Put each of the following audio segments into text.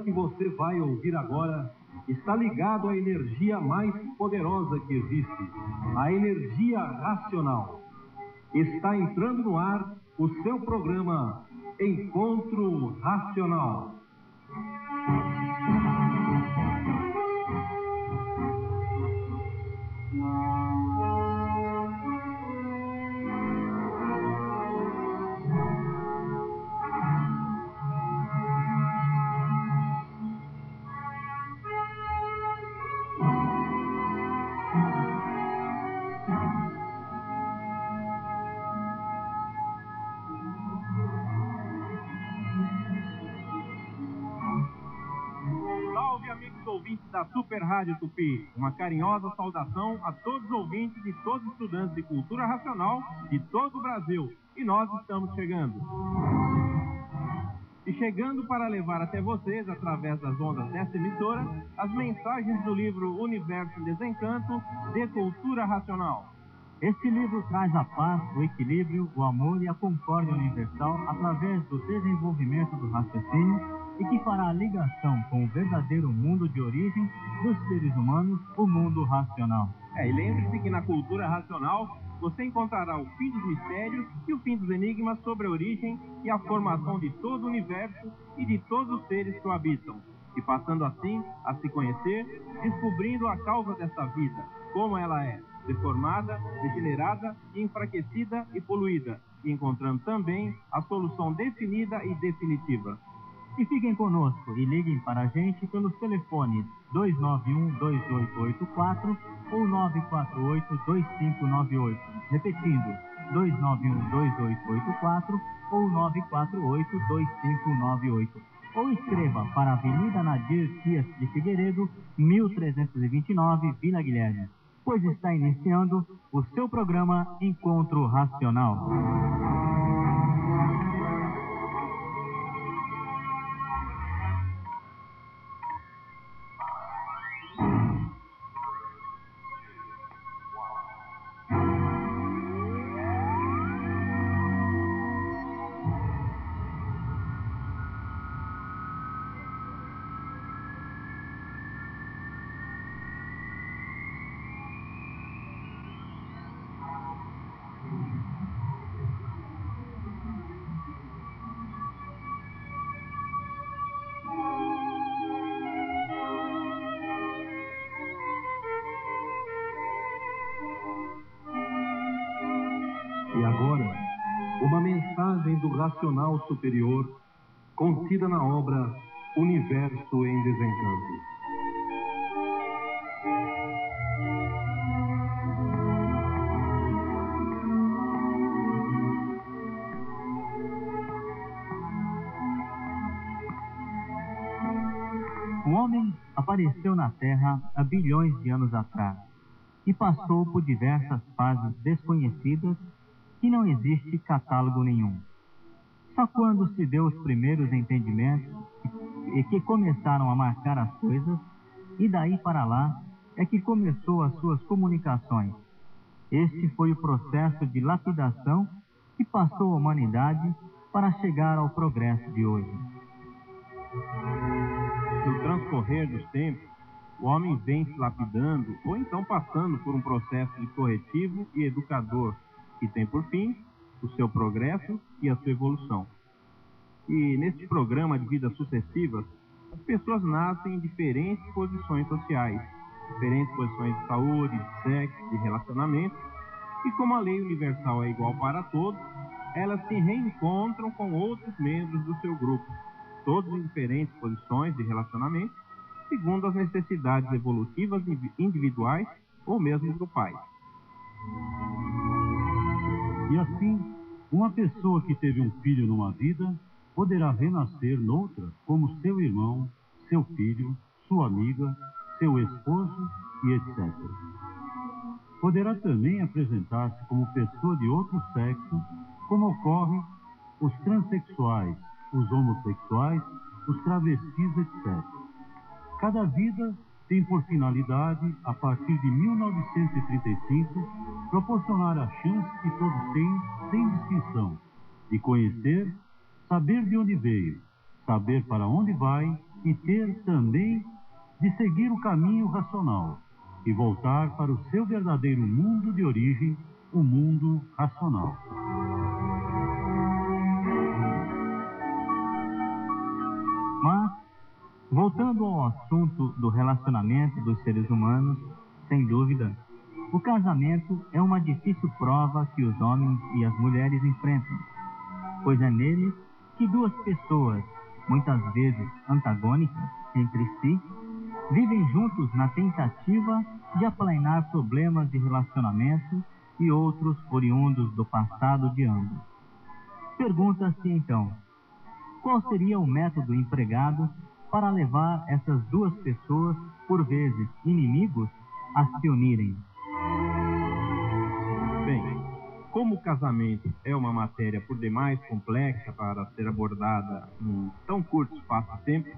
que você vai ouvir agora está ligado à energia mais poderosa que existe, a energia racional. Está entrando no ar o seu programa Encontro Racional. Salve, amigos ouvintes da Super Rádio Tupi. Uma carinhosa saudação a todos os ouvintes e todos os estudantes de cultura racional de todo o Brasil. E nós estamos chegando. E chegando para levar até vocês, através das ondas desta emissora, as mensagens do livro Universo em Desencanto, de Cultura Racional. Este livro traz a paz, o equilíbrio, o amor e a concórdia universal através do desenvolvimento do raciocínio e que fará a ligação com o verdadeiro mundo de origem dos seres humanos, o mundo racional. E lembre-se que na cultura racional você encontrará o fim dos mistérios e o fim dos enigmas sobre a origem e a formação de todo o universo e de todos os seres que o habitam, e passando assim a se conhecer, descobrindo a causa desta vida, como ela é, deformada, degenerada, enfraquecida e poluída, e encontrando também a solução definida e definitiva. E fiquem conosco e liguem para a gente pelos telefones 291-2884 ou 948-2598. Repetindo, 291-2884 ou 948-2598. Ou escreva para a Avenida Nadir Dias de Figueiredo, 1329, Vila Guilherme, pois está iniciando o seu programa Encontro Racional. E agora, uma mensagem do racional superior contida na obra Universo em Desencanto. O homem apareceu na Terra há bilhões de anos atrás e passou por diversas fases desconhecidas que não existe catálogo nenhum. Só quando se deu os primeiros entendimentos e que começaram a marcar as coisas, e daí para lá é que começou as suas comunicações. Este foi o processo de lapidação que passou a humanidade para chegar ao progresso de hoje. No transcorrer dos tempos, o homem vem se lapidando ou então passando por um processo de corretivo e educador que tem por fim o seu progresso e a sua evolução. E neste programa de vidas sucessivas, as pessoas nascem em diferentes posições sociais, diferentes posições de saúde, de sexo, de relacionamento, e como a lei universal é igual para todos, elas se reencontram com outros membros do seu grupo, todos em diferentes posições de relacionamento, segundo as necessidades evolutivas individuais ou mesmo grupais. E assim, uma pessoa que teve um filho numa vida poderá renascer noutra como seu irmão, seu filho, sua amiga, seu esposo e etc. Poderá também apresentar-se como pessoa de outro sexo, como ocorre os transexuais, os homossexuais, os travestis, etc. Cada vida tem por finalidade, a partir de 1935, proporcionar a chance que todos têm, sem distinção, de conhecer, saber de onde veio, saber para onde vai e ter também de seguir o caminho racional e voltar para o seu verdadeiro mundo de origem, o mundo racional. Mas, voltando ao assunto do relacionamento dos seres humanos, sem dúvida, o casamento é uma difícil prova que os homens e as mulheres enfrentam, pois é nele que duas pessoas, muitas vezes antagônicas entre si, vivem juntos na tentativa de aplanar problemas de relacionamento e outros oriundos do passado de ambos. Pergunta-se então, qual seria o método empregado para levar essas duas pessoas, por vezes inimigos, a se unirem? Bem, como o casamento é uma matéria por demais complexa para ser abordada em tão curto espaço de tempo,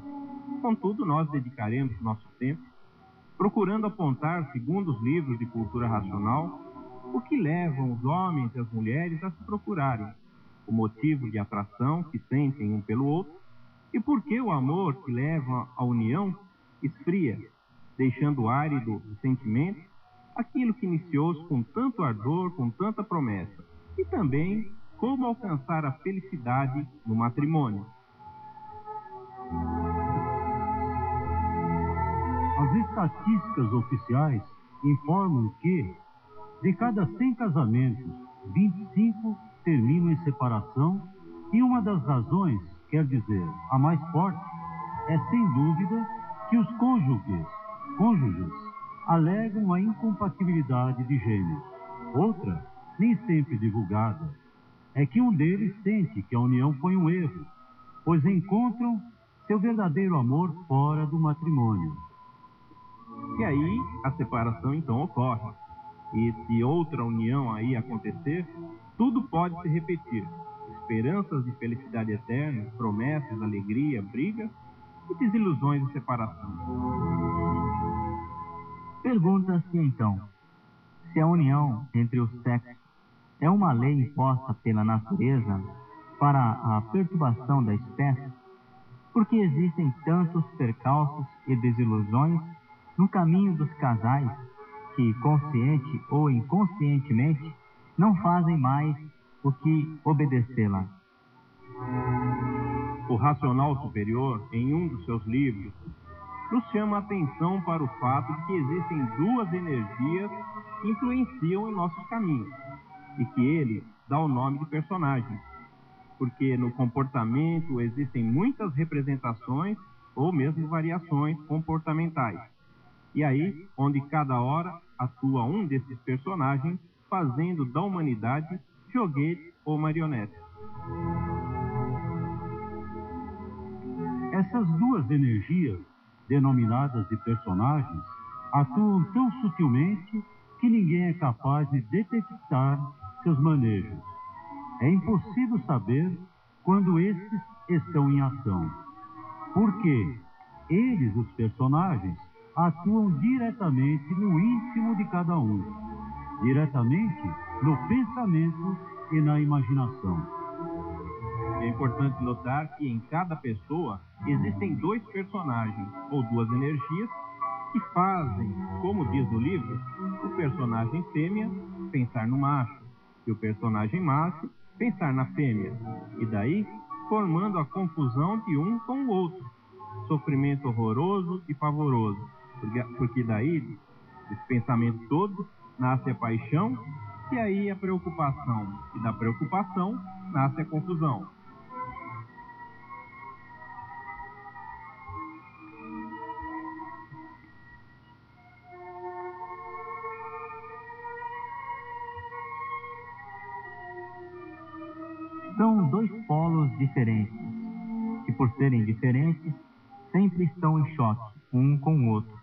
contudo, nós dedicaremos nosso tempo procurando apontar, segundo os livros de cultura racional, o que levam os homens e as mulheres a se procurarem, o motivo de atração que sentem um pelo outro e por que o amor que leva à união esfria, deixando árido o sentimento, aquilo que iniciou-se com tanto ardor, com tanta promessa, e também como alcançar a felicidade no matrimônio. As estatísticas oficiais informam que, de cada 100 casamentos, 25 terminam em separação, e uma das razões, quer dizer, a mais forte, é sem dúvida que os cônjuges alegam a incompatibilidade de gêneros. Outra, nem sempre divulgada, é que um deles sente que a união foi um erro, pois encontram seu verdadeiro amor fora do matrimônio. E aí a separação então ocorre. E se outra união aí acontecer, tudo pode se repetir. Esperanças de felicidade eterna, promessas, alegria, brigas e desilusões de separação. Pergunta-se então, se a união entre os sexos é uma lei imposta pela natureza para a perturbação da espécie, por que existem tantos percalços e desilusões no caminho dos casais que, consciente ou inconscientemente, não fazem mais o que obedecê-la? O Racional Superior, em um dos seus livros, nos chama a atenção para o fato de que existem duas energias que influenciam em nossos caminhos, e que ele dá o nome de personagem, porque no comportamento existem muitas representações ou mesmo variações comportamentais. E aí, onde cada hora atua um desses personagens, fazendo da humanidade joguete ou marionete. Essas duas energias, denominadas de personagens, atuam tão sutilmente que ninguém é capaz de detectar seus manejos. É impossível saber quando estes estão em ação, porque eles, os personagens, atuam diretamente no íntimo de cada um, diretamente no pensamento e na imaginação. É importante notar que em cada pessoa existem dois personagens, ou duas energias, que fazem, como diz o livro, o personagem fêmea pensar no macho, e o personagem macho pensar na fêmea, e daí formando a confusão de um com o outro, sofrimento horroroso e pavoroso, porque daí, desse pensamento todo, nasce a paixão, e aí a preocupação, e da preocupação nasce a confusão. São dois polos diferentes, que por serem diferentes, sempre estão em choque um com o outro,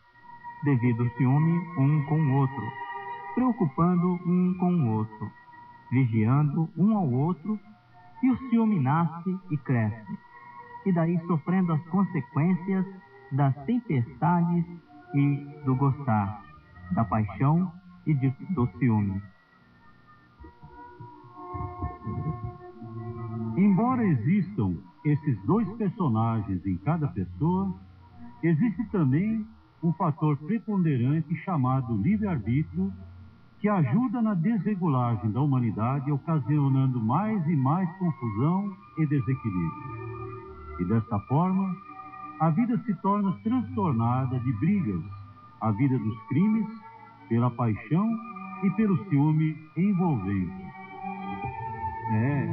devido ao ciúme um com o outro, preocupando um com o outro, vigiando um ao outro, e o ciúme nasce e cresce, e daí sofrendo as consequências das tempestades e do gostar, da paixão e do ciúme. Embora existam esses dois personagens em cada pessoa, existe também um fator preponderante chamado livre-arbítrio, que ajuda na desregulagem da humanidade, ocasionando mais e mais confusão e desequilíbrio. E desta forma, a vida se torna transtornada de brigas, a vida dos crimes, pela paixão e pelo ciúme envolvente.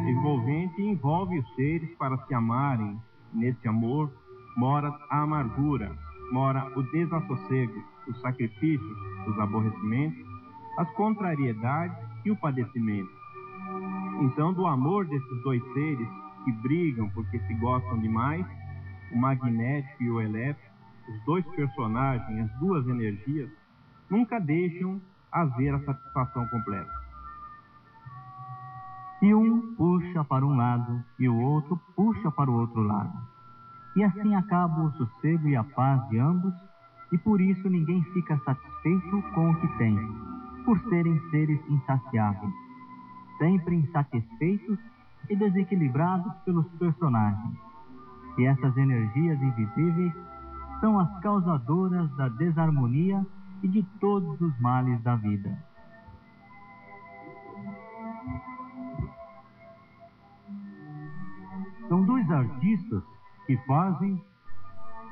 Envolvente envolve os seres para se amarem. Nesse amor mora a amargura, mora o desassossego, os sacrifícios, os aborrecimentos, as contrariedades e o padecimento. Então, do amor desses dois seres que brigam porque se gostam demais, o magnético e o elétrico, os dois personagens, as duas energias, nunca deixam haver a satisfação completa. E um puxa para um lado e o outro puxa para o outro lado. E assim acaba o sossego e a paz de ambos, e por isso ninguém fica satisfeito com o que tem, por serem seres insaciáveis, sempre insatisfeitos e desequilibrados pelos personagens. E essas energias invisíveis são as causadoras da desarmonia e de todos os males da vida. São dois artistas que fazem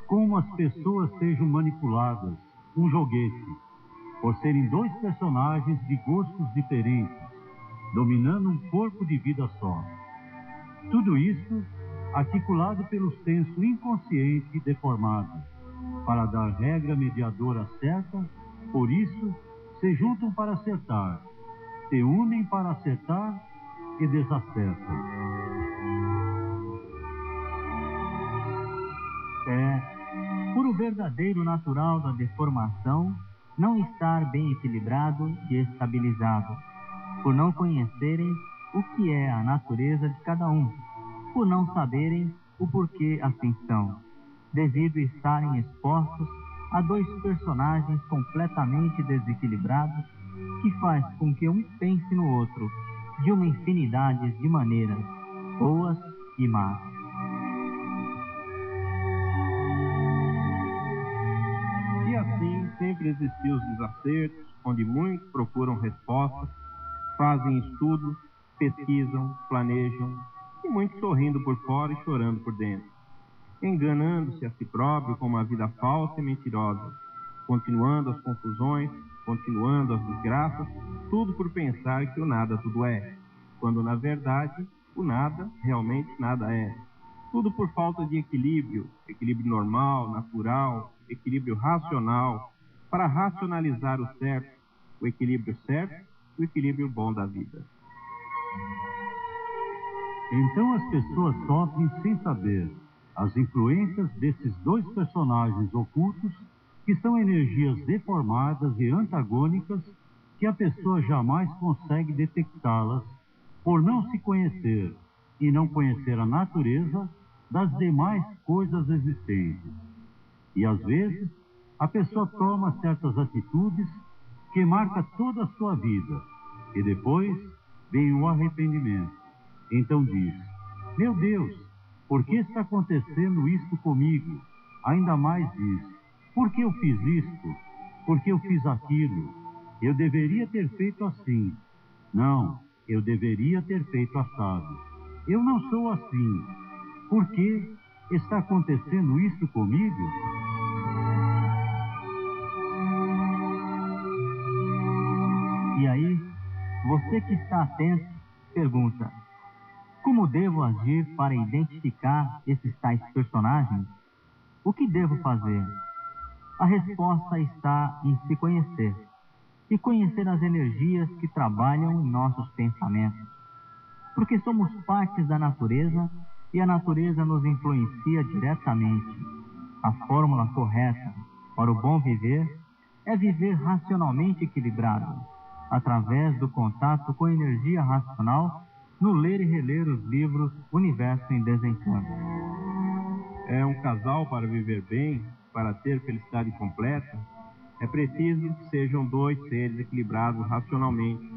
como as pessoas sejam manipuladas, um joguete, por serem dois personagens de gostos diferentes, dominando um corpo de vida só. Tudo isso articulado pelo senso inconsciente deformado, para dar regra mediadora certa, por isso se juntam para acertar, se unem para acertar e desacertam. Por o verdadeiro natural da deformação não estar bem equilibrado e estabilizado, por não conhecerem o que é a natureza de cada um, por não saberem o porquê assim são, devido a estarem expostos a dois personagens completamente desequilibrados, que faz com que um pense no outro de uma infinidade de maneiras, boas e más. E assim sempre existiam os desacertos, onde muitos procuram respostas, fazem estudos, pesquisam, planejam, e muitos sorrindo por fora e chorando por dentro, enganando-se a si próprio com uma vida falsa e mentirosa, continuando as confusões, continuando as desgraças, tudo por pensar que o nada tudo é, quando na verdade o nada realmente nada é. Tudo por falta de equilíbrio, equilíbrio normal, natural, equilíbrio racional, para racionalizar o certo, o equilíbrio certo, o equilíbrio bom da vida. Então as pessoas sofrem sem saber as influências desses dois personagens ocultos, que são energias deformadas e antagônicas, que a pessoa jamais consegue detectá-las, por não se conhecer e não conhecer a natureza das demais coisas existentes. E às vezes a pessoa toma certas atitudes que marcam toda a sua vida, e depois vem o arrependimento. Então diz: meu Deus, por que está acontecendo isto comigo? Ainda mais diz: por que eu fiz isto? Por que eu fiz aquilo? Eu deveria ter feito assim. Não, eu deveria ter feito assado. Eu não sou assim. Por que está acontecendo isto comigo? E aí, você que está atento, pergunta: como devo agir para identificar esses tais personagens? O que devo fazer? A resposta está em se conhecer, e conhecer as energias que trabalham em nossos pensamentos. Porque somos partes da natureza, e a natureza nos influencia diretamente. A fórmula correta para o bom viver é viver racionalmente equilibrado, através do contato com a energia racional, no ler e reler os livros Universo em Desencanto. É um casal para viver bem, para ter felicidade completa, é preciso que sejam dois seres equilibrados racionalmente.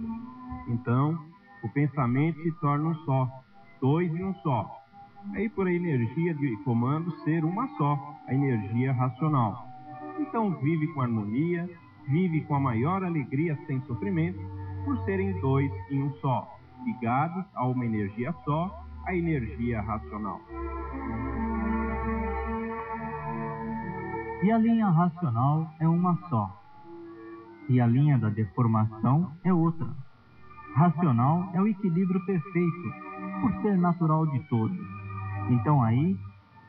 Então, o pensamento se torna um só, dois em um só. aí por a energia de comando ser uma só, a energia racional. Então vive com harmonia, vive com a maior alegria sem sofrimento, por serem dois em um só, ligados a uma energia só, a energia racional. E a linha racional é uma só, e a linha da deformação é outra. Racional é o equilíbrio perfeito, por ser natural de todos. Então aí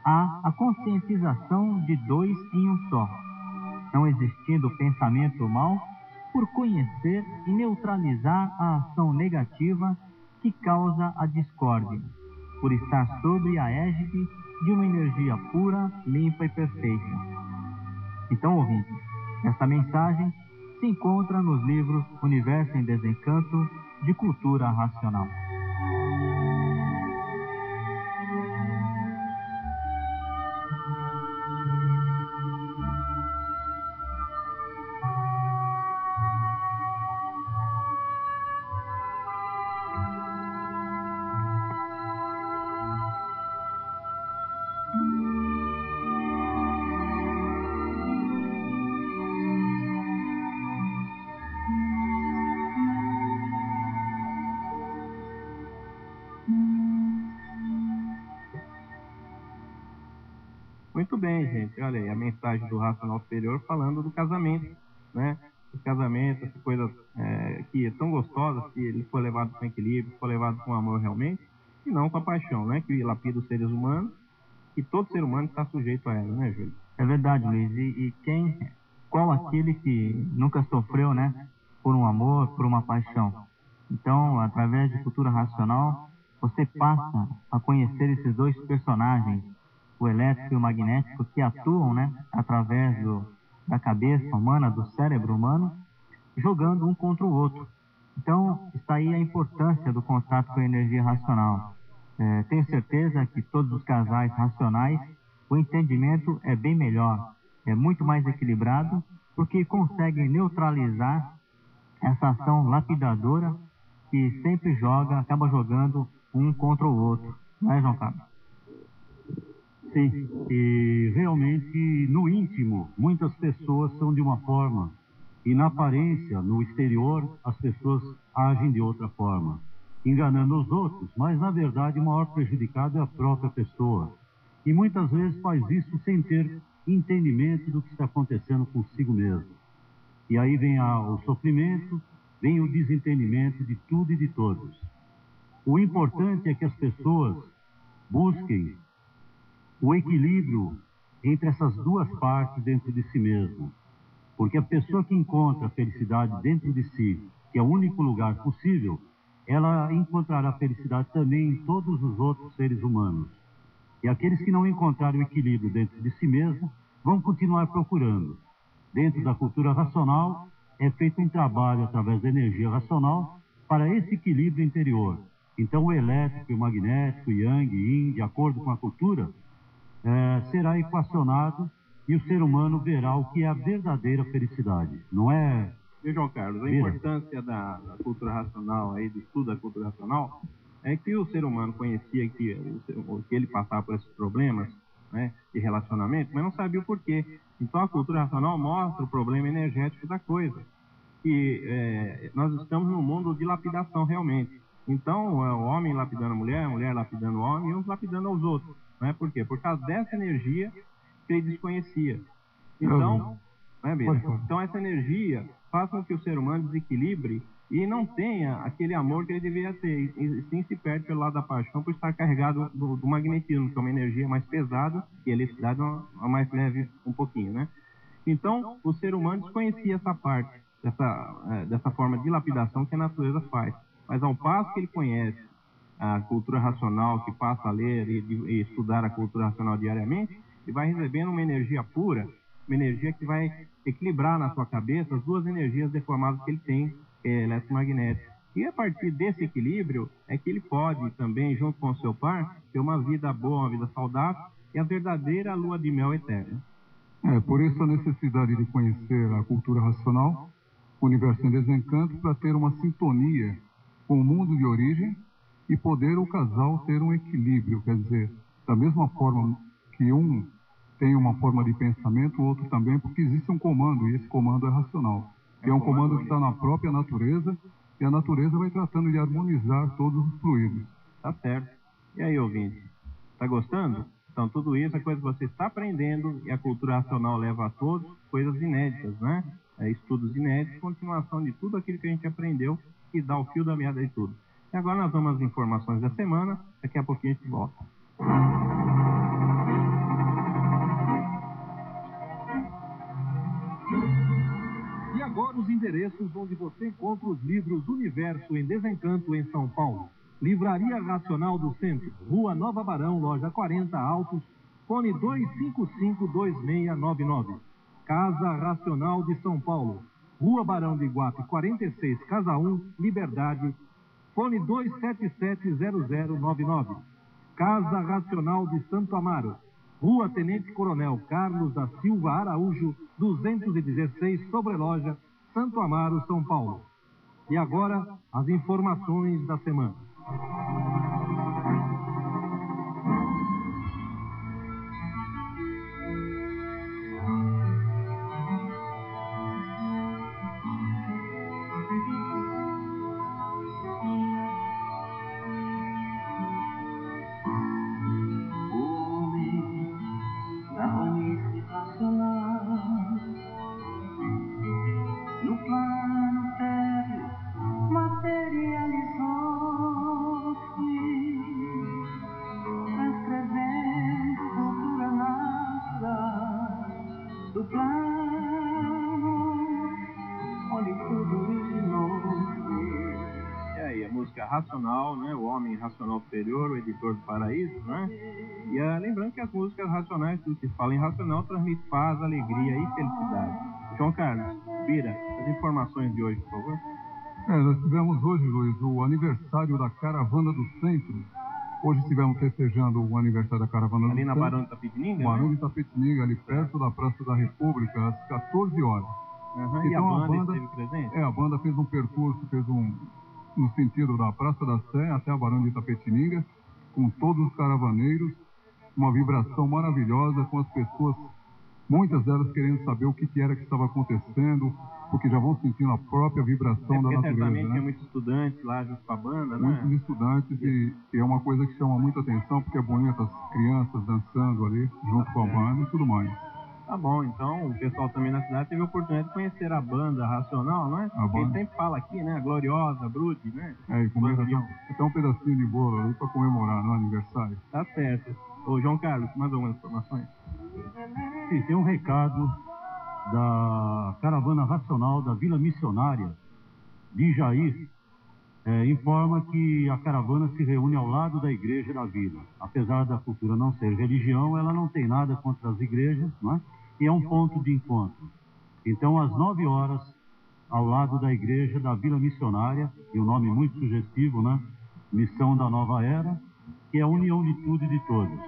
há a conscientização de dois em um só, não existindo pensamento mau, por conhecer e neutralizar a ação negativa que causa a discórdia, por estar sob a égide de uma energia pura, limpa e perfeita. Então, ouvinte, esta mensagem se encontra nos livros Universo em Desencanto, de Cultura Racional. Muito bem, gente. Olha aí a mensagem do Racional Superior falando do casamento, né? O casamento, essa coisa que é tão gostosa, que ele foi levado com equilíbrio, foi levado com amor realmente, e não com a paixão, né? Que lapida os seres humanos, e todo ser humano está sujeito a ela, né, Júlio? É verdade, Luiz. E qual aquele que nunca sofreu, né? Por um amor, por uma paixão? Então, através de Cultura Racional, você passa a conhecer esses dois personagens, o elétrico e o magnético, que atuam, né, através da cabeça humana, do cérebro humano, jogando um contra o outro. Então, está aí a importância do contato com a energia racional. Tenho certeza que todos os casais racionais, o entendimento é bem melhor, é muito mais equilibrado, porque conseguem neutralizar essa ação lapidadora que sempre acaba jogando um contra o outro. Não é, João Carlos? Sim, e realmente no íntimo muitas pessoas são de uma forma e na aparência, no exterior, as pessoas agem de outra forma, enganando os outros, mas na verdade o maior prejudicado é a própria pessoa. E muitas vezes faz isso sem ter entendimento do que está acontecendo consigo mesmo. E aí vem o sofrimento, vem o desentendimento de tudo e de todos. O importante é que as pessoas busquem o equilíbrio entre essas duas partes dentro de si mesmo. Porque a pessoa que encontra a felicidade dentro de si, que é o único lugar possível, ela encontrará felicidade também em todos os outros seres humanos. E aqueles que não encontrarem o equilíbrio dentro de si mesmo, vão continuar procurando. Dentro da cultura racional, é feito um trabalho através da energia racional para esse equilíbrio interior. Então o elétrico, o magnético, o yang, yin, de acordo com a cultura, será equacionado e o ser humano verá o que é a verdadeira felicidade. Não é... E, João Carlos, a importância da cultura racional, aí, do estudo da cultura racional, é que o ser humano conhecia que ele passava por esses problemas, né, de relacionamento, mas não sabia o porquê. Então a cultura racional mostra o problema energético da coisa. Que nós estamos num mundo de lapidação realmente. Então o homem lapidando a mulher lapidando o homem e uns lapidando aos outros. Né? Por quê? Por causa dessa energia que ele desconhecia. Então, então essa energia faz com que o ser humano desequilibre e não tenha aquele amor que ele deveria ter. E sim se perde pelo lado da paixão por estar carregado do magnetismo, que é uma energia mais pesada e a eletricidade é uma mais leve um pouquinho, né? Então, o ser humano desconhecia essa parte, dessa forma de lapidação que a natureza faz. Mas ao passo que ele conhece a cultura racional, que passa a ler e estudar a cultura racional diariamente, ele vai recebendo uma energia pura, uma energia que vai equilibrar na sua cabeça as duas energias deformadas que ele tem, que é eletromagnética. E a partir desse equilíbrio é que ele pode também, junto com o seu par, ter uma vida boa, uma vida saudável e a verdadeira lua de mel eterna. Por isso a necessidade de conhecer a cultura racional, o universo em desencanto, para ter uma sintonia com o mundo de origem e poder o casal ter um equilíbrio, quer dizer, da mesma forma que um tem uma forma de pensamento, o outro também, porque existe um comando, e esse comando é racional. Que é um comando que está na própria natureza, e a natureza vai tratando de harmonizar todos os fluidos. Tá certo. E aí, ouvinte? Tá gostando? Então, tudo isso é coisa que você está aprendendo e a cultura racional leva a todos coisas inéditas, né? Estudos inéditos, continuação de tudo aquilo que a gente aprendeu e dá o fio da meada de tudo. E agora nós vamos às informações da semana, daqui a pouquinho a gente volta. E agora os endereços onde você encontra os livros Universo em Desencanto em São Paulo. Livraria Racional do Centro, Rua Nova Barão, Loja 40, Altos, fone 255-2699. Casa Racional de São Paulo, Rua Barão de Iguape 46, Casa 1, Liberdade, fone 277-0099. Casa Racional de Santo Amaro, Rua Tenente Coronel Carlos da Silva Araújo, 216, Sobreloja, Santo Amaro, São Paulo. E agora, as informações da semana. No plano térreo materializou-se, transcrevendo cultura nada do plano onde tudo originou-se. E aí, a música Racional, né? O Homem Racional Superior, o Editor do Paraíso, né? E lembrando que as músicas racionais, tudo que se fala em racional, transmite paz, alegria e felicidade. João Carlos, Bira, as informações de hoje, por favor. Nós tivemos hoje, Luiz, o aniversário da Caravana do Centro. Hoje estivemos festejando o aniversário da Caravana do Centro. Ali na Barão de Itapetininga? Barão de Itapetininga, ali perto da Praça da República, às 14 horas. Uhum. Então, e a banda esteve presente? A banda fez um percurso, no sentido da Praça da Sé até a Barão de Itapetininga, com todos os caravaneiros, uma vibração maravilhosa, com as pessoas, muitas delas querendo saber o que era que estava acontecendo, porque já vão sentindo a própria vibração da natureza. Certamente né? Tem muitos estudantes lá junto com a banda, Muitos né? estudantes, e é uma coisa que chama muita atenção, porque é bonito as crianças dançando ali, junto com a banda e tudo mais. Tá bom, então o pessoal também na cidade teve a oportunidade de conhecer a banda Racional, né? A banda. Ele sempre fala aqui, né? A Gloriosa, Brude, né? E comer até um pedacinho de bolo ali para comemorar no aniversário. Tá certo. Ô, João Carlos, mais algumas informações? Sim, tem um recado da Caravana Racional da Vila Missionária de Jair. Informa que a caravana se reúne ao lado da igreja da vila. Apesar da cultura não ser religião, ela não tem nada contra as igrejas, não é? E é um ponto de encontro. Então, às 9 horas, ao lado da igreja da Vila Missionária, e um nome muito sugestivo, né? Missão da Nova Era, que é a união de tudo e de todos.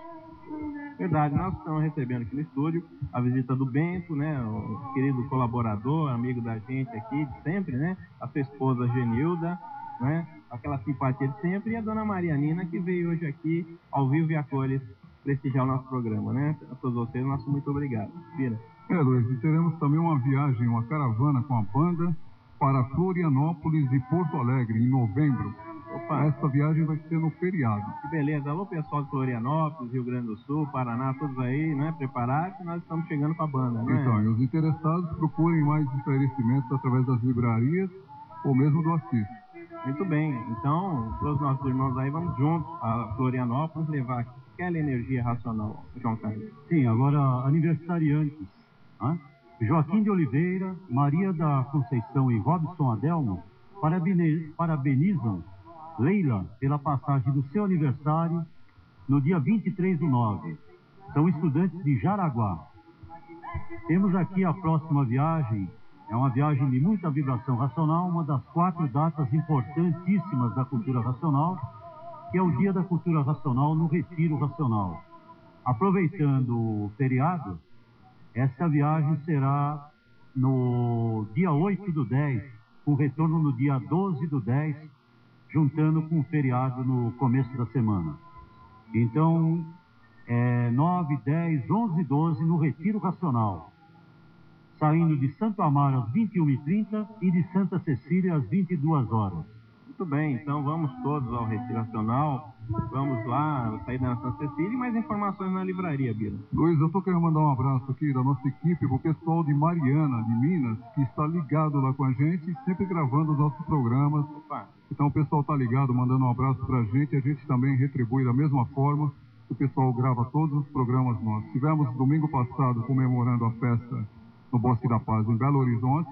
Verdade, nós estamos recebendo aqui no estúdio a visita do Bento, né? O querido colaborador, amigo da gente aqui de sempre, né? A sua esposa Genilda, né? Aquela simpatia de sempre, e a dona Marianina, que veio hoje aqui ao vivo e a cores prestigiar o nosso programa, né? A todos vocês, nosso muito obrigado. Vira. Luiz, e teremos também uma viagem, uma caravana com a banda para Florianópolis e Porto Alegre em novembro. Opa. Essa viagem vai ser no feriado. Que beleza. Alô, pessoal de Florianópolis, Rio Grande do Sul, Paraná, todos aí, né? Preparados, nós estamos chegando com a banda, né? Então, e os interessados procurem mais esclarecimentos através das livrarias ou mesmo do Assis. Muito bem, então, todos os nossos irmãos aí, vamos juntos a Florianópolis levar aquela energia racional, João Carlos. Sim, agora aniversariantes, né? Joaquim de Oliveira, Maria da Conceição e Robson Adelmo parabenizam Leila pela passagem do seu aniversário no dia 23/9. São estudantes de Jaraguá. Temos aqui a próxima viagem. É uma viagem de muita vibração racional, uma das 4 datas importantíssimas da cultura racional, que é o Dia da Cultura Racional no Retiro Racional. Aproveitando o feriado, essa viagem será no dia 8/10, com retorno no dia 12/10, juntando com o feriado no começo da semana. Então, 9, 10, 11 e 12 no Retiro Racional. Saindo de Santo Amaro às 21h30 e de Santa Cecília às 22 horas. Muito bem, então vamos todos ao Retiro Racional. Vamos lá, sair da Santa Cecília e mais informações na livraria, Bira. Luiz, eu tô querendo mandar um abraço aqui da nossa equipe pro pessoal de Mariana, de Minas, que está ligado lá com a gente, sempre gravando os nossos programas. Opa. Então o pessoal tá ligado, mandando um abraço pra gente, a gente também retribui da mesma forma. O pessoal grava todos os programas nossos. Tivemos domingo passado comemorando a festa no Bosque da Paz, em Belo Horizonte,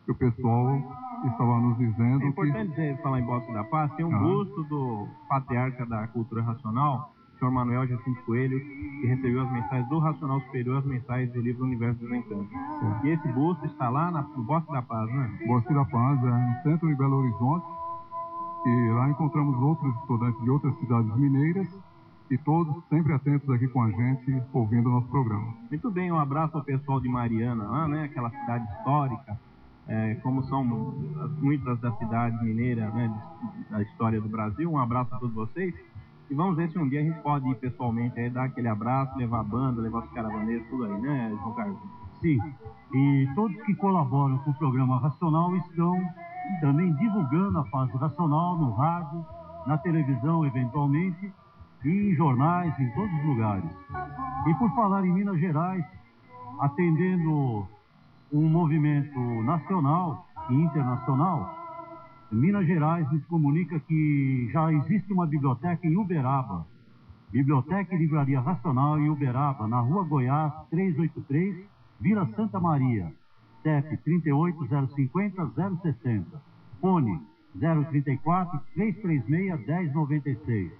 que o pessoal estava nos dizendo É importante dizer, falar em Bosque da Paz, tem um busto do patriarca da cultura racional, o senhor Manuel Jacinto Coelho, que recebeu as mensagens do Racional Superior, as mensagens do livro Universo dos Encantos. E esse busto está lá no Bosque da Paz, né? Bosque da Paz, no centro de Belo Horizonte, e lá encontramos outros estudantes de outras cidades mineiras, e todos sempre atentos aqui com a gente, ouvindo o nosso programa. Muito bem, um abraço ao pessoal de Mariana, lá, né? Aquela cidade histórica, como são muitas das cidades mineiras, né, da história do Brasil. Um abraço a todos vocês. E vamos ver se um dia a gente pode ir pessoalmente aí, dar aquele abraço, levar a banda, levar os caravaneiros, tudo aí, né, João Carlos? Sim, e todos que colaboram com o programa Racional estão também divulgando a fase racional no rádio, na televisão, eventualmente, e em jornais, em todos os lugares. E por falar em Minas Gerais, atendendo um movimento nacional e internacional, Minas Gerais nos comunica que já existe uma biblioteca em Uberaba, Biblioteca e Livraria Racional em Uberaba, na Rua Goiás 383, Vila Santa Maria, CEP 38050060, fone 034-336-1096.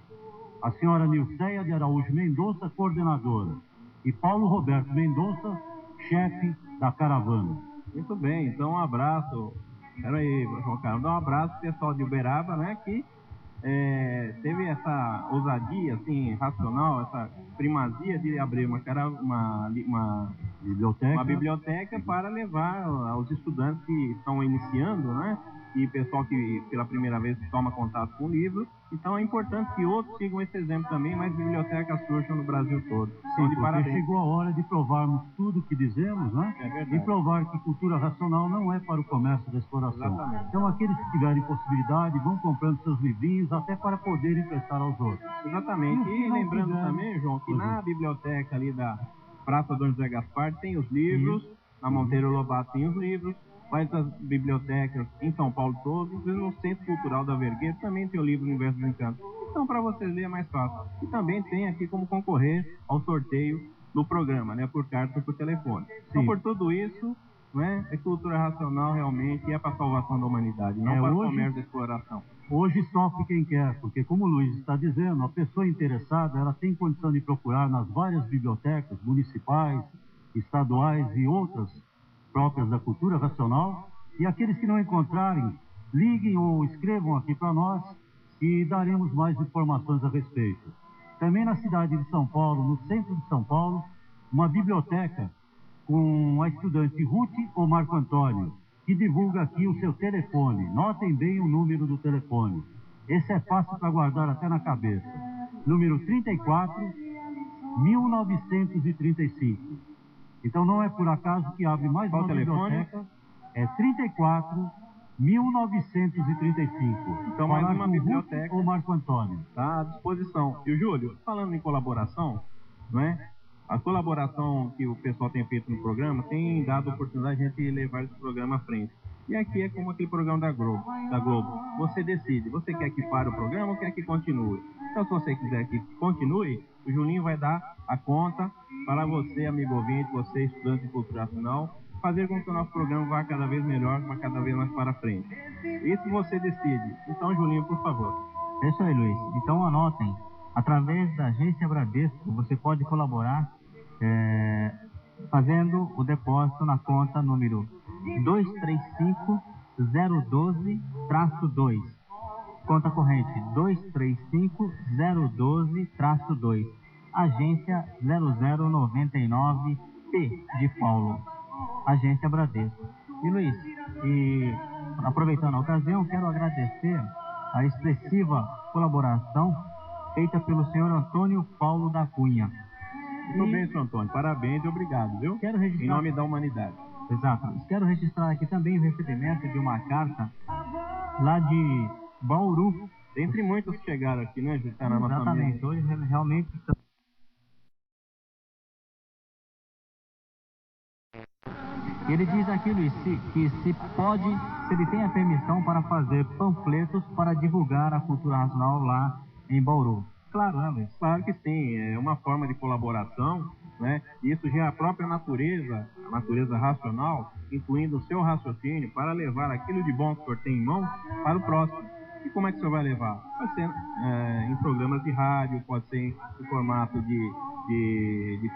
A senhora Nilceia de Araújo Mendonça, coordenadora, e Paulo Roberto Mendonça, chefe da caravana. Muito bem, então um abraço. Quero aí, João Carlos, dar um abraço pro pessoal de Uberaba, né, que teve essa ousadia, assim, racional, essa primazia de abrir uma biblioteca para levar aos estudantes que estão iniciando, né, e pessoal que pela primeira vez toma contato com o livro. Então é importante que outros sigam esse exemplo também, mais bibliotecas surjam no Brasil todo. Sim, porque chegou a hora de provarmos tudo o que dizemos, né? É verdade. E provar que cultura racional não é para o comércio da exploração. Exatamente. Então aqueles que tiverem possibilidade vão comprando seus livrinhos até para poder emprestar aos outros. Exatamente. E lembrando também, João, que na biblioteca ali da Praça Dom José Gaspar tem os livros, na Monteiro Lobato tem os livros, mas as bibliotecas em São Paulo todos, no Centro Cultural da Vergueira também tem o livro Universo dos Encantos. Então, para vocês lerem é mais fácil. E também tem aqui como concorrer ao sorteio do programa, né, por carta ou por telefone. Então, por tudo isso, né, é cultura racional realmente, é para a salvação da humanidade, não para o comércio da exploração. Hoje sofre quem quer, porque como o Luiz está dizendo, a pessoa interessada, ela tem condição de procurar nas várias bibliotecas municipais, estaduais e outras próprias da cultura racional, e aqueles que não encontrarem, liguem ou escrevam aqui para nós e daremos mais informações a respeito. Também na cidade de São Paulo, no centro de São Paulo, uma biblioteca com a estudante Ruth ou Marco Antônio, que divulga aqui o seu telefone. Notem bem o número do telefone. Esse é fácil para guardar até na cabeça. Número 34-1935. Então não é por acaso que abre mais uma biblioteca. É 34-1935. Então mais uma biblioteca. Ou Marco Antônio. Está à disposição. E o Júlio, falando em colaboração, não é? A colaboração que o pessoal tem feito no programa tem dado a oportunidade de a gente levar esse programa à frente. E aqui é como aquele programa da Globo. Você decide. Você quer que pare o programa ou quer que continue? Então, se você quiser que continue, o Julinho vai dar a conta para você, amigo ouvinte, você, estudante de cultura racional, fazer com que o nosso programa vá cada vez melhor, vá cada vez mais para frente. Isso você decide. Então, Julinho, por favor. É isso aí, Luiz. Então, anotem. Através da Agência Bradesco, você pode colaborar fazendo o depósito na conta número 235012-2. Conta corrente 235012-2. Agência 0099P de Paulo. Agência Bradesco. E Luiz, aproveitando a ocasião, quero agradecer a expressiva colaboração feita pelo senhor Antônio Paulo da Cunha. Muito bem, senhor Antônio. Parabéns e obrigado, viu? Quero registrar... Em nome da humanidade. Exato. Quero registrar aqui também o recebimento de uma carta lá de Bauru. Dentre muitos que chegaram aqui, né, Júlio? Tá na nossa Exatamente. mesa. Hoje realmente... Ele diz aqui, Luiz, que se ele tem a permissão para fazer panfletos para divulgar a cultura racional lá em Bauru. Claro, né, Luiz? Claro que sim, é uma forma de colaboração, né? Isso já é a própria natureza, a natureza racional, incluindo o seu raciocínio para levar aquilo de bom que o senhor tem em mãos para o próximo. E como é que o senhor vai levar? Pode ser em programas de rádio, pode ser em formato de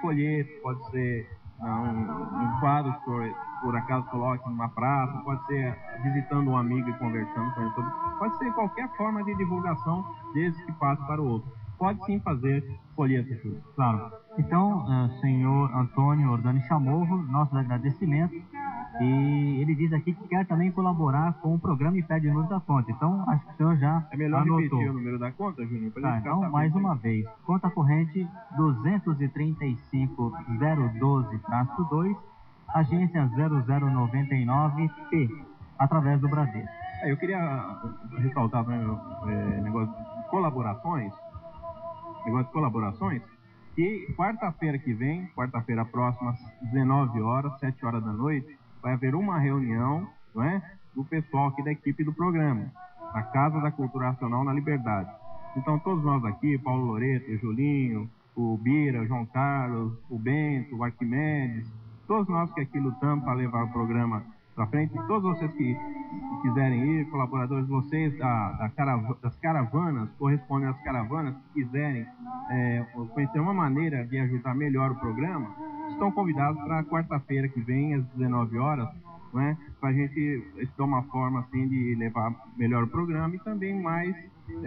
folheto, pode ser um quadro que o senhor, por acaso, coloque numa praça, pode ser visitando um amigo e conversando com ele sobre... Pode ser qualquer forma de divulgação desde que passe para o outro. Pode sim fazer folhetos, Júlio. Claro. Então, senhor Antônio Ordani Chamorro, nossos agradecimentos. E ele diz aqui que quer também colaborar com o programa e pede o número da conta. Então, acho que o senhor já É melhor anotou. repetir o número da conta, Júnior? Tá, então, mais uma vez. Conta corrente 235-012-2, agência 0099P, através do Bradesco. Eu queria ressaltar também negócio de colaborações, que quarta-feira que vem, quarta-feira próxima, às 19 horas, 7 horas da noite, vai haver uma reunião, não é, do pessoal aqui da equipe do programa, na Casa da Cultura Racional na Liberdade. Então, todos nós aqui, Paulo Loreto, o Julinho, o Bira, o João Carlos, o Bento, o Arquimedes, todos nós que aqui lutamos para levar o programa para frente, todos vocês que quiserem ir, colaboradores, vocês das caravanas, correspondem às caravanas, que quiserem conhecer uma maneira de ajudar melhor o programa, estão convidados para quarta-feira que vem, às 19 horas, não é? Para a gente estudar uma forma assim de levar melhor o programa e também mais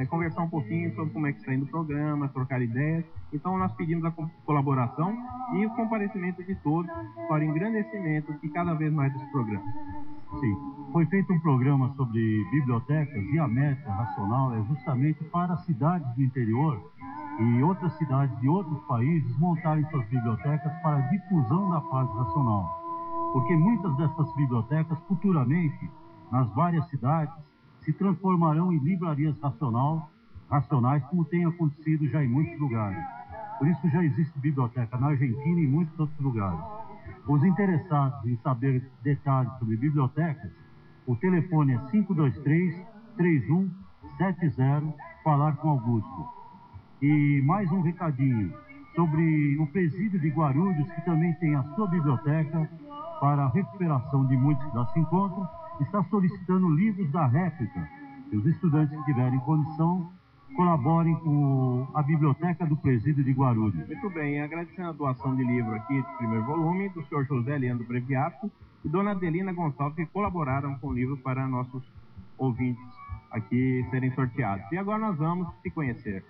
conversar um pouquinho sobre como é que está indo o programa, trocar ideias. Então nós pedimos a colaboração e o comparecimento de todos para o engrandecimento de cada vez mais desse programa. Sim, foi feito um programa sobre bibliotecas e a meta racional é justamente para cidades do interior e outras cidades de outros países montarem suas bibliotecas para a difusão da paz racional. Porque muitas dessas bibliotecas, futuramente, nas várias cidades, se transformarão em livrarias racionais, como tem acontecido já em muitos lugares. Por isso já existe biblioteca na Argentina e em muitos outros lugares. Os interessados em saber detalhes sobre bibliotecas, o telefone é 523-3170, falar com Augusto. E mais um recadinho sobre o presídio de Guarulhos, que também tem a sua biblioteca para a recuperação de muitos que lá se encontram, está solicitando livros da réplica. E os estudantes que tiverem condição, colaborem com a biblioteca do presídio de Guarulhos. Muito bem, agradecendo a doação de livro aqui, do primeiro volume, do senhor José Leandro Breviato e dona Adelina Gonçalves, que colaboraram com o livro para nossos ouvintes aqui serem sorteados. E agora nós vamos se conhecer.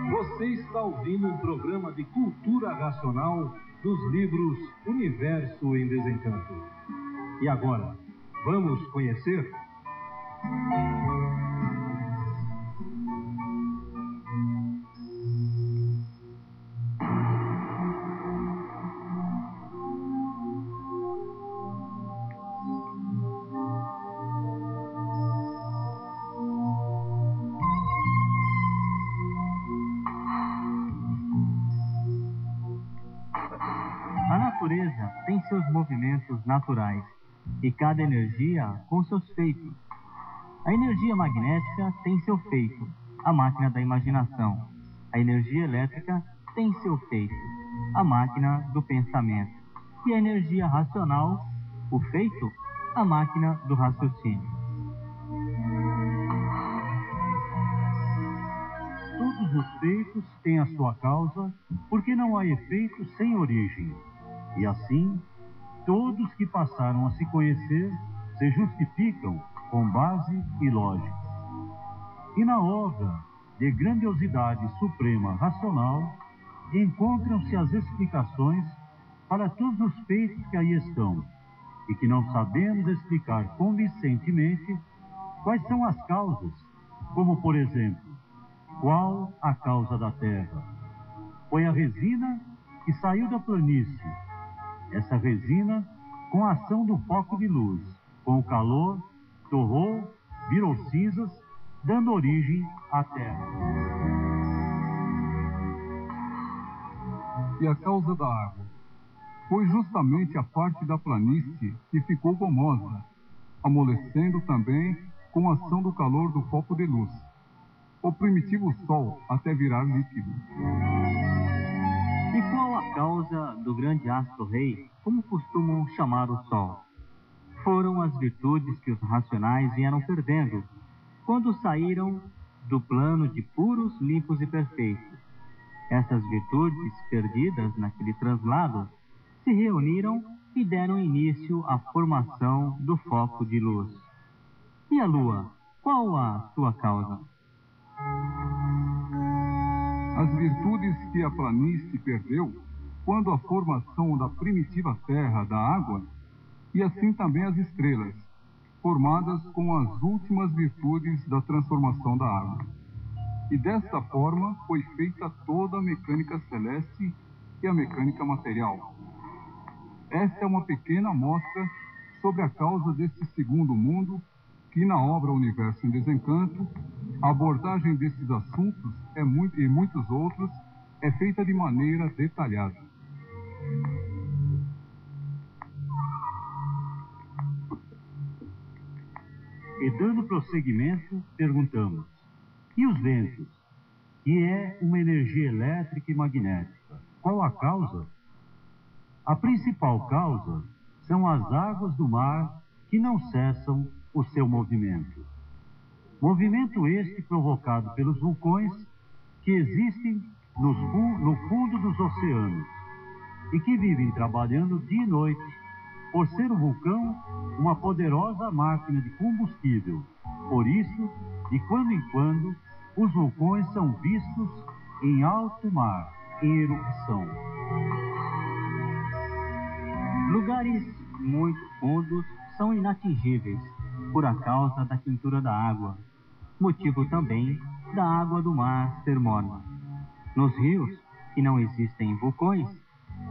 Você está ouvindo um programa de cultura racional dos livros Universo em Desencanto. E agora, vamos conhecer? A natureza tem seus movimentos naturais e cada energia com seus feitos. A energia magnética tem seu feito, a máquina da imaginação. A energia elétrica tem seu feito, a máquina do pensamento. E a energia racional, o feito, a máquina do raciocínio. Todos os feitos têm a sua causa, porque não há efeito sem origem. E assim, todos que passaram a se conhecer se justificam com base e lógica. E na obra de grandiosidade suprema racional, encontram-se as explicações para todos os feitos que aí estão, e que não sabemos explicar convincentemente quais são as causas, como, por exemplo, qual a causa da terra? Foi a resina que saiu da planície. Essa resina, com a ação do foco de luz, com o calor, torrou, virou cinzas, dando origem à terra. E a causa da água? Foi justamente a parte da planície que ficou gomosa, amolecendo também com a ação do calor do foco de luz, o primitivo sol até virar líquido. E qual a causa do grande astro-rei, como costumam chamar o sol? Foram as virtudes que os racionais vieram perdendo, quando saíram do plano de puros, limpos e perfeitos. Essas virtudes, perdidas naquele translado, se reuniram e deram início à formação do foco de luz. E a lua, qual a sua causa? As virtudes que a planície perdeu quando a formação da primitiva terra da água, e assim também as estrelas, formadas com as últimas virtudes da transformação da água. E desta forma foi feita toda a mecânica celeste e a mecânica material. Esta é uma pequena amostra sobre a causa deste segundo mundo, que na obra Universo em Desencanto, a abordagem desses assuntos e muitos outros é feita de maneira detalhada. E dando prosseguimento, perguntamos: e os ventos, que é uma energia elétrica e magnética, qual a causa? A principal causa são as águas do mar que não cessam o seu movimento. Movimento este provocado pelos vulcões que existem no fundo dos oceanos e que vivem trabalhando dia e noite, por ser o vulcão uma poderosa máquina de combustível. Por isso, de quando em quando, os vulcões são vistos em alto mar, em erupção. Lugares muito fundos são inatingíveis por a causa da quentura da água, motivo também da água do mar ser morna. Nos rios, que não existem vulcões,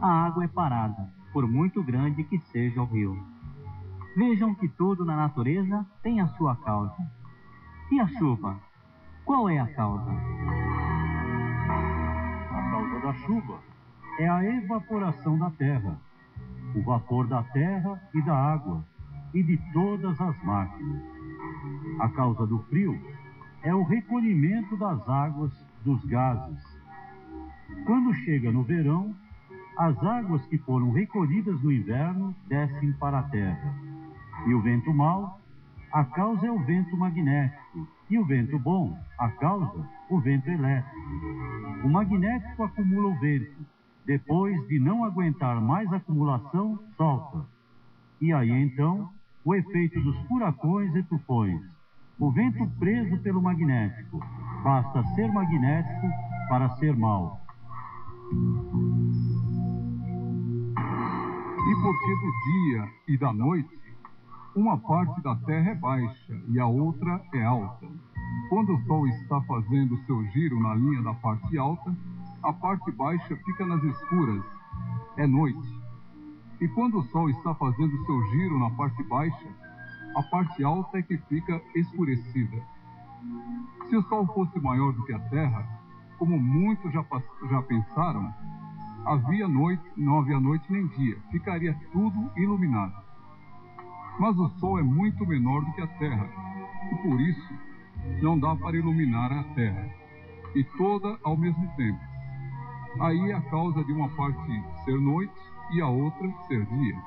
a água é parada, por muito grande que seja o rio. Vejam que tudo na natureza tem a sua causa. E a chuva? Qual é a causa? A causa da chuva é a evaporação da terra, o vapor da terra e da água, e de todas as máquinas. A causa do frio é o recolhimento das águas dos gases. Quando chega no verão, as águas que foram recolhidas no inverno descem para a terra. E o vento mau, a causa é o vento magnético, e o vento bom, a causa, o vento elétrico. O magnético acumula o vento, depois de não aguentar mais acumulação, solta. E aí então, o efeito dos furacões e tufões. O vento preso pelo magnético, basta ser magnético para ser mau. E porque do dia e da noite, uma parte da Terra é baixa e a outra é alta. Quando o Sol está fazendo seu giro na linha da parte alta, a parte baixa fica nas escuras, é noite. E quando o Sol está fazendo seu giro na parte baixa, a parte alta é que fica escurecida. Se o Sol fosse maior do que a Terra, como muitos já pensaram, não havia noite nem dia, ficaria tudo iluminado. Mas o Sol é muito menor do que a Terra, e por isso não dá para iluminar a Terra, e toda ao mesmo tempo. Aí é a causa de uma parte ser noite e a outra ser dia.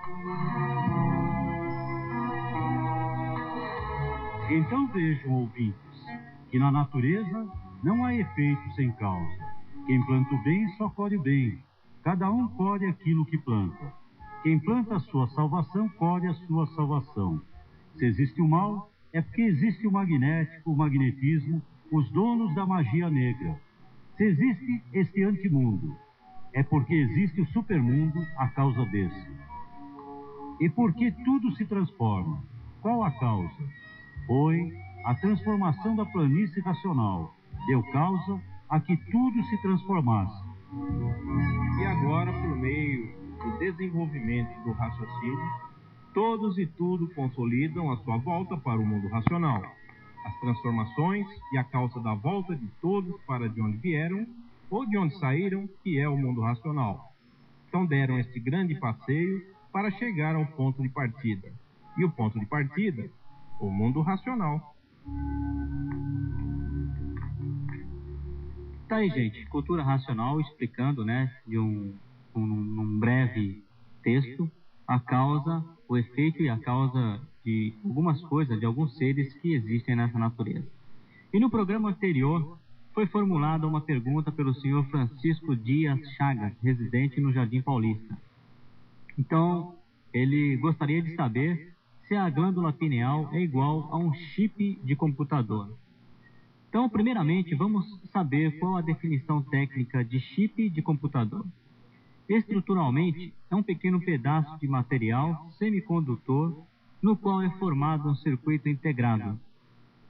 Então vejam, ouvintes, que na natureza não há efeito sem causa. Quem planta o bem só colhe o bem. Cada um colhe aquilo que planta. Quem planta a sua salvação, colhe a sua salvação. Se existe o mal, é porque existe o magnético, o magnetismo, os donos da magia negra. Se existe este antimundo, é porque existe o supermundo a causa desse. E por que tudo se transforma? Qual a causa? Foi a transformação da planície racional. Deu causa a que tudo se transformasse. E agora, por meio do desenvolvimento do raciocínio, todos e tudo consolidam a sua volta para o mundo racional. As transformações e a causa da volta de todos para de onde vieram ou de onde saíram, que é o mundo racional. Então deram este grande passeio para chegar ao ponto de partida. E o ponto de partida, o mundo racional. Tá aí, gente, cultura racional explicando, né, num breve texto, a causa, o efeito e a causa de algumas coisas, de alguns seres que existem nessa natureza. E no programa anterior foi formulada uma pergunta pelo senhor Francisco Dias Chagas, residente no Jardim Paulista. Então, ele gostaria de saber se a glândula pineal é igual a um chip de computador. Então, primeiramente, vamos saber qual a definição técnica de chip de computador. Estruturalmente, é um pequeno pedaço de material semicondutor no qual é formado um circuito integrado.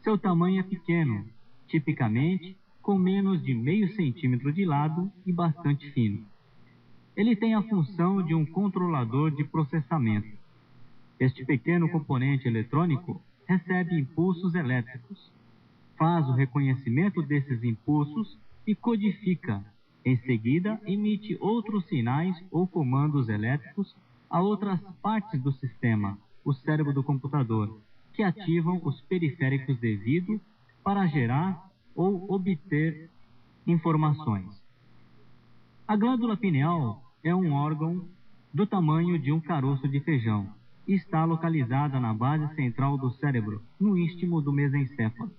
Seu tamanho é pequeno, tipicamente com menos de meio centímetro de lado e bastante fino. Ele tem a função de um controlador de processamento. Este pequeno componente eletrônico recebe impulsos elétricos, faz o reconhecimento desses impulsos e codifica. Em seguida, emite outros sinais ou comandos elétricos a outras partes do sistema, o cérebro do computador, que ativam os periféricos devidos para gerar ou obter informações. A glândula pineal é um órgão do tamanho de um caroço de feijão e está localizada na base central do cérebro, no istmo do mesencéfalo.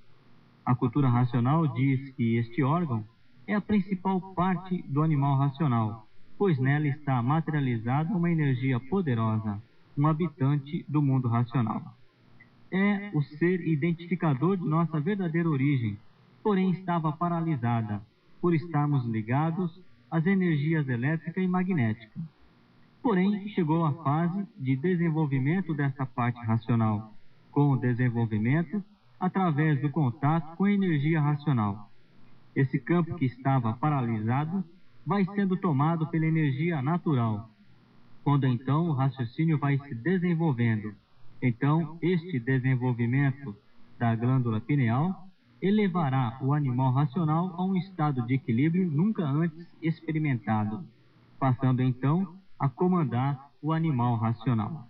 A cultura racional diz que este órgão é a principal parte do animal racional, pois nela está materializada uma energia poderosa, um habitante do mundo racional. É o ser identificador de nossa verdadeira origem, porém estava paralisada, por estarmos ligados às energias elétrica e magnética. Porém, chegou a fase de desenvolvimento dessa parte racional, com o desenvolvimento através do contato com a energia racional. Esse campo que estava paralisado vai sendo tomado pela energia natural, quando então o raciocínio vai se desenvolvendo. Então, este desenvolvimento da glândula pineal elevará o animal racional a um estado de equilíbrio nunca antes experimentado, passando então a comandar o animal racional.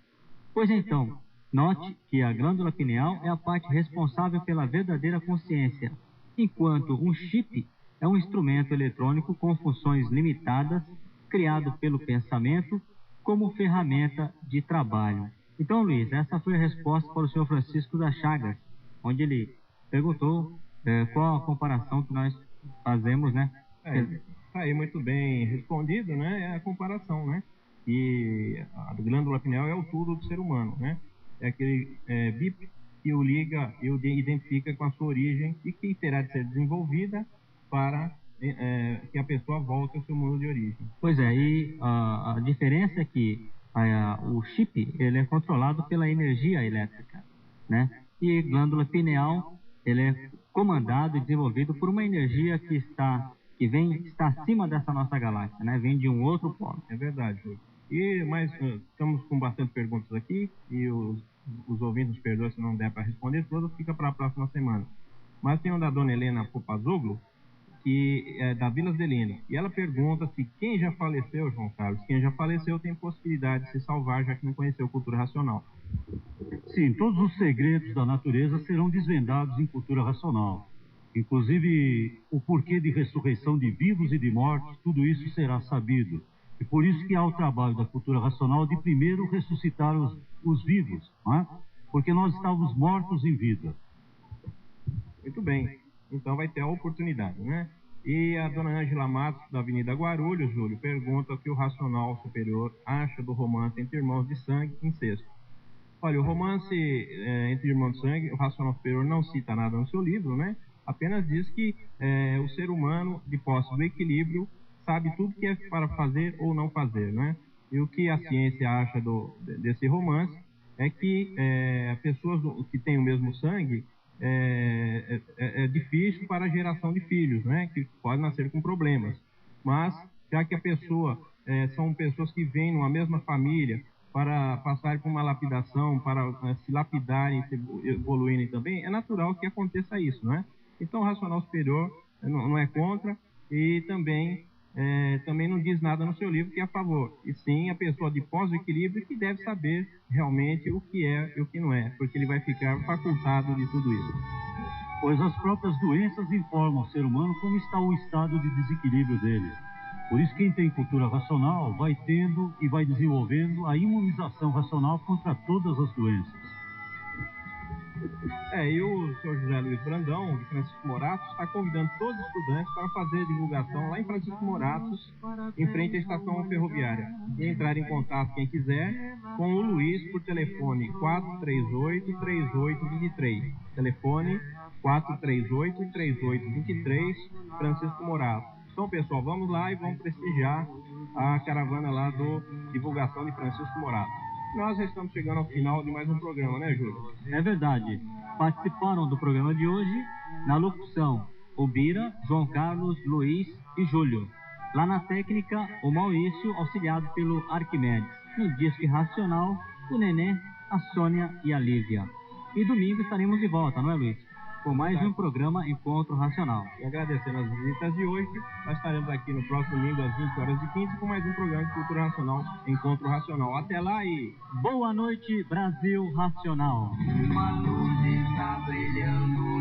Pois então, note que a glândula pineal é a parte responsável pela verdadeira consciência, enquanto um chip é um instrumento eletrônico com funções limitadas, criado pelo pensamento como ferramenta de trabalho. Então, Luiz, essa foi a resposta para o senhor Francisco da Chagas, onde ele perguntou qual a comparação que nós fazemos, né? Está aí muito bem respondido, né? É a comparação, né? E a glândula pineal é o tudo do ser humano, né? É aquele bip que o liga e o identifica com a sua origem e que terá de ser desenvolvida para que a pessoa volte ao seu mundo de origem. Pois é, e a diferença é que o chip ele é controlado pela energia elétrica, né? E glândula pineal ele é comandado e desenvolvido por uma energia que está acima dessa nossa galáxia, né? Vem de um outro polo. É verdade, Júlio. Mas estamos com bastante perguntas aqui e os ouvintes nos perdoam se não der para responder, todas fica para a próxima semana. Mas tem uma da dona Helena Popazoglu, que é da Vila Zelina, e ela pergunta se quem já faleceu, João Carlos, quem já faleceu tem possibilidade de se salvar, já que não conheceu cultura racional. Sim, todos os segredos da natureza serão desvendados em cultura racional. Inclusive, o porquê de ressurreição de vivos e de mortos, tudo isso será sabido. E por isso que há o trabalho da cultura racional de primeiro ressuscitar os vivos, não é? Porque nós estávamos mortos em vida. Muito bem, então vai ter a oportunidade, né? E a dona Ângela Matos, da Avenida Guarulhos, Júlio, pergunta o que o racional superior acha do romance entre irmãos de sangue e incesto. Olha, o romance entre irmãos de sangue, o racional superior não cita nada no seu livro, né? apenas diz que o ser humano, de posse do equilíbrio, sabe tudo que é para fazer ou não fazer, né? E o que a ciência acha desse romance é que pessoas que têm o mesmo sangue é difícil para a geração de filhos, né? Que podem nascer com problemas. Mas, já que a pessoa são pessoas que vêm numa mesma família para passar por uma lapidação, para se lapidarem, se evoluírem também, é natural que aconteça isso, né? Então, o racional superior não é contra e também não diz nada no seu livro que é a favor. E sim, a pessoa de pós-equilíbrio que deve saber realmente o que é e o que não é, porque ele vai ficar facultado de tudo isso. Pois as próprias doenças informam ao ser humano como está o estado de desequilíbrio dele. Por isso, quem tem cultura racional vai tendo e vai desenvolvendo a imunização racional contra todas as doenças. E o senhor José Luiz Brandão, de Francisco Morato, está convidando todos os estudantes para fazer a divulgação lá em Francisco Morato, em frente à estação ferroviária. E entrar em contato, quem quiser, com o Luiz por telefone 438-3823. Telefone 438-3823, Francisco Morato. Então, pessoal, vamos lá e vamos prestigiar a caravana lá do Divulgação de Francisco Morato. Nós já estamos chegando ao final de mais um programa, né, Júlio? É verdade. Participaram do programa de hoje, na locução, o Bira, João Carlos, Luiz e Júlio. Lá na técnica, o Maurício, auxiliado pelo Arquimedes. No Disque Racional, o Nenê, a Sônia e a Lívia. E domingo estaremos de volta, não é, Luiz? Com mais um programa Encontro Racional. E agradecendo as visitas de hoje, nós estaremos aqui no próximo domingo às 20h15 com mais um programa de Cultura Racional, Encontro Racional. Até lá e boa noite, Brasil Racional. Uma luz está brilhando